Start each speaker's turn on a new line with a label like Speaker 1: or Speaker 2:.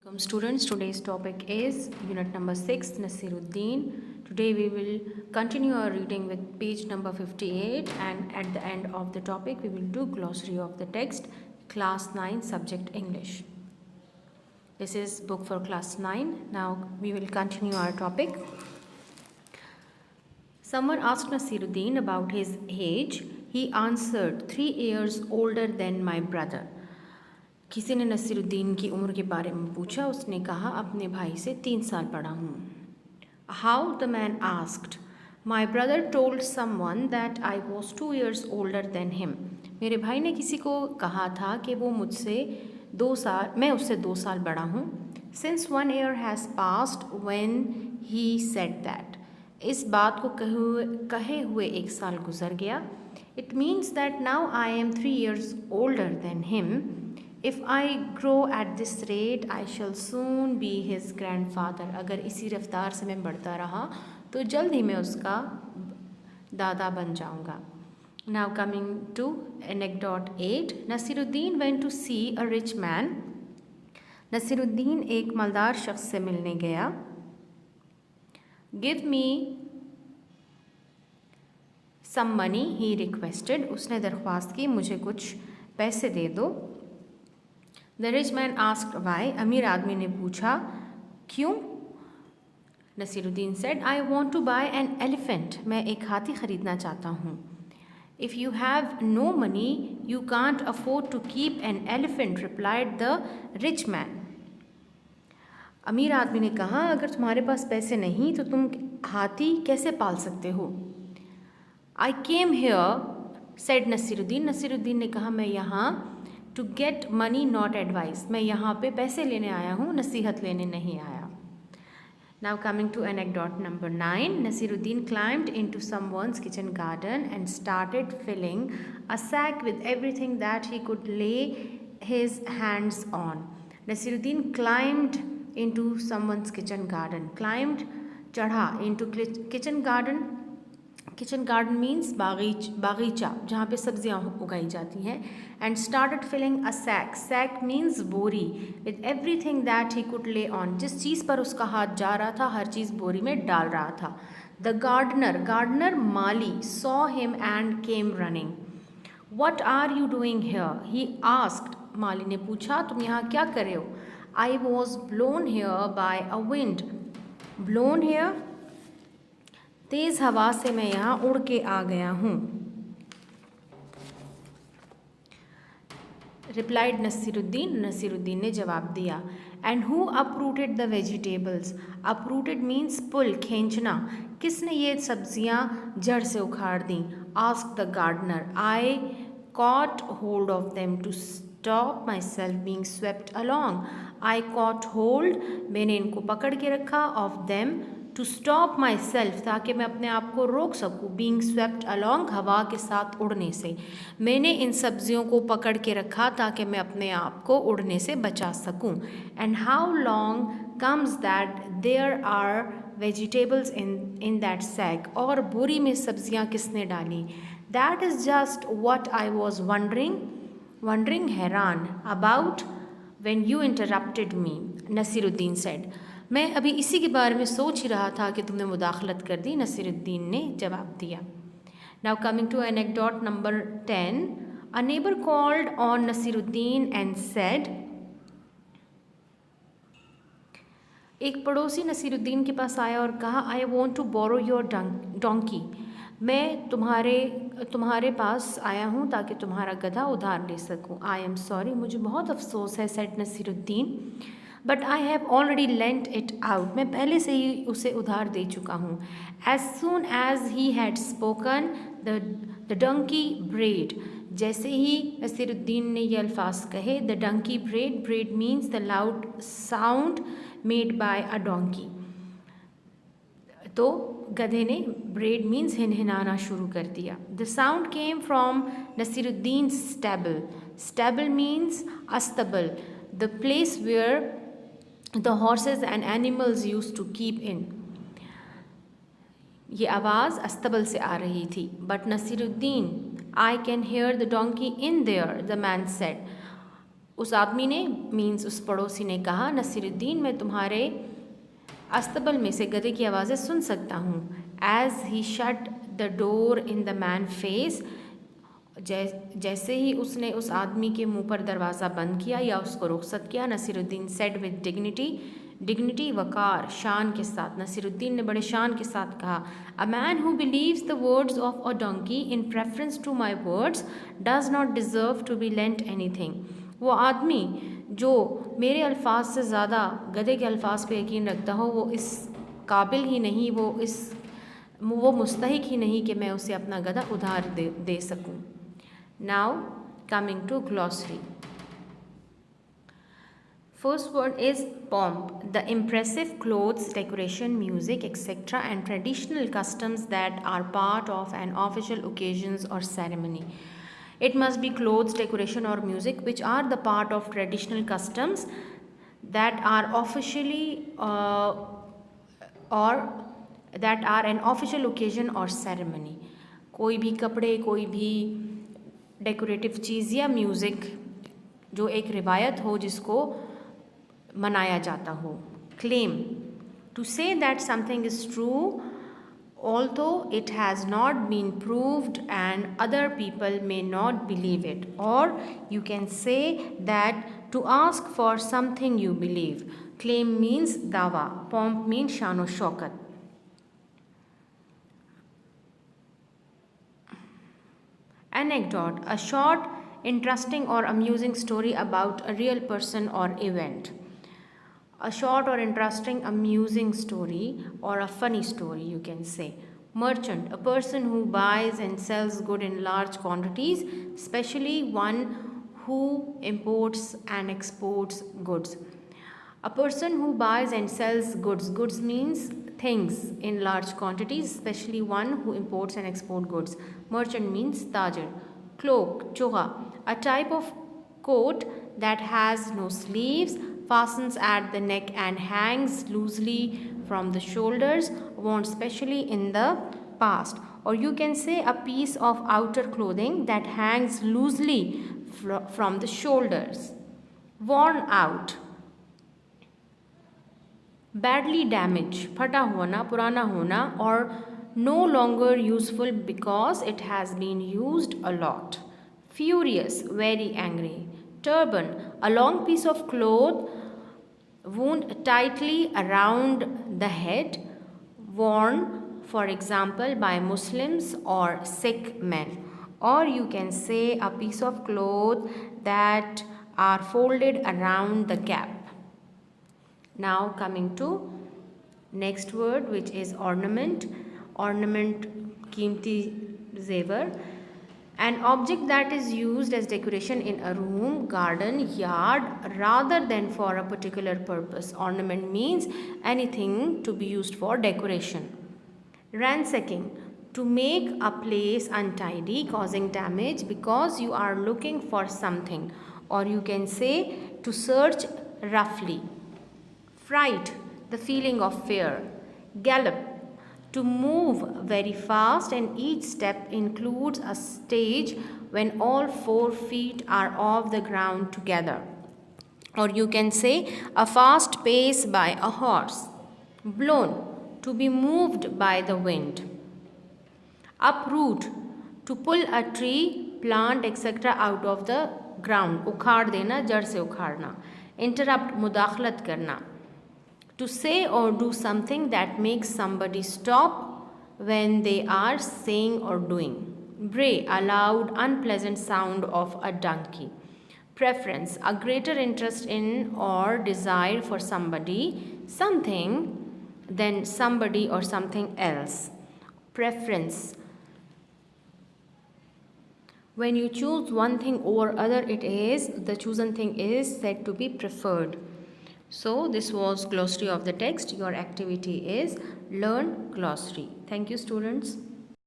Speaker 1: Welcome students, today's topic is unit number 6 Nasiruddin. Today we will continue our reading with page number 58 and at the end of the topic we will do glossary of the text class 9 subject English. This is book for class 9. Now we will continue our topic. Someone asked Nasiruddin about his age. He answered 3 years older than my brother. किसी ने नसीरुद्दीन की उम्र के बारे में पूछा. उसने कहा अपने भाई से 3 साल बड़ा हूँ. How the man asked. My brother told someone that I was 2 years older than him. मेरे भाई ने किसी को कहा था कि वो मैं उससे 2 साल बड़ा हूँ. Since 1 year has passed when he said that. इस बात को कहे हुए 1 साल गुजर गया. It means that now I am 3 years older than him. If I grow at this rate, I shall soon be his grandfather. अगर इसी रफ्तार से मैं बढ़ता रहा तो जल्द ही मैं उसका दादा बन जाऊंगा. Now coming to anecdote 8. Nasiruddin went to see a rich man. Naseeruddin एक मालदार शख्स से मिलने गया. Give me some money, he requested. उसने दरख्वास्त की मुझे कुछ पैसे दे दो. The rich man asked why. अमीर आदमी ने पूछा क्यों. Naseeruddin said, I want to buy an elephant. मैं एक हाथी ख़रीदना चाहता हूँ. If you have no money, you can't afford to keep an elephant, replied the rich man. अमीर आदमी ने कहा अगर तुम्हारे पास पैसे नहीं तो तुम हाथी कैसे पाल सकते हो. I came here, said Naseeruddin. Naseeruddin ने कहा मैं यहाँ to get money not advice. मैं यहाँ पे पैसे लेने आया हूँ, नसीहत लेने नहीं आया. Now coming to anecdote number 9. Nasiruddin climbed into someone's kitchen garden and started filling a sack with everything that he could lay his hands on. Nasiruddin climbed into someone's kitchen garden. Climbed चढ़ा into kitchen garden. Kitchen garden means बागीचा जहाँ पे सब्जियाँ उगाई जाती हैं. And started filling a sac. Sac means बोरी. With everything that he could ले ऑन. जिस चीज़ पर उसका हाथ जा रहा था हर चीज़ बोरी में डाल रहा था. The gardener Mali saw him and came running. What are you doing here, he asked. माली ने पूछा तुम यहाँ क्या कर रहे हो. I was blown here bye a wind. Blown here तेज़ हवा से मैं यहाँ उड़ के आ गया हूँ. रिप्लाइड नसीरुद्दीन. नसीरुद्दीन ने जवाब दिया. And who uprooted the vegetables. Uprooted means पुल, खींचना. किसने ये सब्जियाँ जड़ से उखाड़ दी. Asked the gardener. I cot hold of them to stop my self being swept along. I cot hold मैंने इनको पकड़ के रखा. Of them to stop my self ताकि मैं अपने आप को रोक सकूँ. बींग स्वेप्ट अलॉन्ग हवा के साथ उड़ने से. मैंने इन सब्जियों को पकड़ के रखा ताकि मैं अपने आप को उड़ने से बचा सकूँ. And how long comes that there are vegetables in that sac. और बोरी में सब्जियाँ किसने डाली. That is just what I was wondering हैरान about when you interrupted me. Naseeruddin said. मैं अभी इसी के बारे में सोच ही रहा था कि तुमने मुदाखलत कर दी. नसीरुद्दीन ने जवाब दिया. Now coming to anecdote number 10. A neighbour called on Nasiruddin and said. एक पड़ोसी नसीरुद्दीन के पास आया और कहा I want to borrow your donkey. मैं तुम्हारे पास आया हूँ ताकि तुम्हारा गधा उधार ले सकूँ. आई एम सॉरी, मुझे बहुत अफसोस है, said Nasiruddin. But I have already lent it out. मैं पहले से ही उसे उधार दे चुका हूँ. As soon as he had spoken the donkey brayed. जैसे ही नसीरुद्दीन ने ये अल्फाज कहे the donkey brayed. Brayed means the loud sound made by a donkey. तो गधे ने ब्रेड मीन्स हिनहिनाना शुरू कर दिया. The sound came from Nasiruddin stable. Stable means अस्तबल, the place where the horses and animals used to keep in. ये आवाज़ अस्तबल से आ रही थी. But Nasiruddin, I can hear the donkey in there, the man said. उस आदमी ने मीन्स उस पड़ोसी ने कहा, नसीरुद्दीन मैं तुम्हारे अस्तबल में से गधे की आवाज़ें सुन सकता हूँ। As he shut the door in the man face, जैसे ही उसने उस आदमी के मुंह पर दरवाज़ा बंद किया या उसको रुखसत किया, नसीरुद्दीन सेड विद डिग्निटी वकार, शान के साथ, नसीरुद्दीन ने बड़े शान के साथ कहा, a man who believes the words of a donkey in preference to my words does not deserve to be lent anything. वो आदमी जो मेरे अल्फाज से ज़्यादा गधे के अल्फाज पे यकीन रखता हो, वो इस काबिल ही नहीं, वो मुस्तहिक ही नहीं कि मैं उसे अपना गधा उधार दे सकूं। Now coming to glossary. First word is pomp, the impressive clothes, decoration, music, etc. and traditional customs that are part of an official occasions or ceremony. It must be clothes, decoration or music which are the part of traditional customs that are officially or that are an official occasion or ceremony. कोई भी कपड़े, कोई भी decorative चीज़ या music जो एक रिवायत हो जिसको मनाया जाता हो। Claim, to say that something is true although it has not been proved and other people may not believe it, or you can say that to ask for something you believe. Claim means dawa, pomp means shan o shaukat. Anecdote, a short, interesting or amusing story about a real person or event. A short or interesting, amusing story or a funny story, you can say. Merchant, a person who buys and sells goods in large quantities, especially one who imports and exports goods. A person who buys and sells goods. Goods means things in large quantities, especially one who imports and exports goods. Merchant means tajir. Cloak, choga, a type of coat that has no sleeves, fastens at the neck and hangs loosely from the shoulders, worn specially in the past. Or you can say a piece of outer clothing that hangs loosely from the shoulders. Worn out, badly damaged, फटा होना, पुराना होना, or no longer useful because it has been used a lot. Furious, very angry. Turban, a long piece of cloth wound tightly around the head, worn, for example, by Muslims or Sikh men. Or you can say a piece of cloth that are folded around the cap. Now coming to next word, which is ornament. Ornament, कीमती जेवर, an object that is used as decoration in a room, garden, yard rather than for a particular purpose. Ornament means anything to be used for decoration. Ransacking, to make a place untidy, causing damage because you are looking for something, or you can say to search roughly. Fright, the feeling of fear. Gallop, to move very fast, and each step includes a stage when all 4 feet are off the ground together. Or you can say a fast pace by a horse. Blown, to be moved by the wind. Uproot, to pull a tree, plant, etc. out of the ground. उखाड़ देना, जड़ से उखाड़ना. Interrupt, मुदाखलत करना. To say or do something that makes somebody stop when they are saying or doing. Bray, a loud, unpleasant sound of a donkey. Preference, a greater interest in or desire for somebody, something than somebody or something else. Preference, when you choose one thing over other, the chosen thing is said to be preferred. So this was glossary of the text. Your activity is learn glossary. Thank you, students.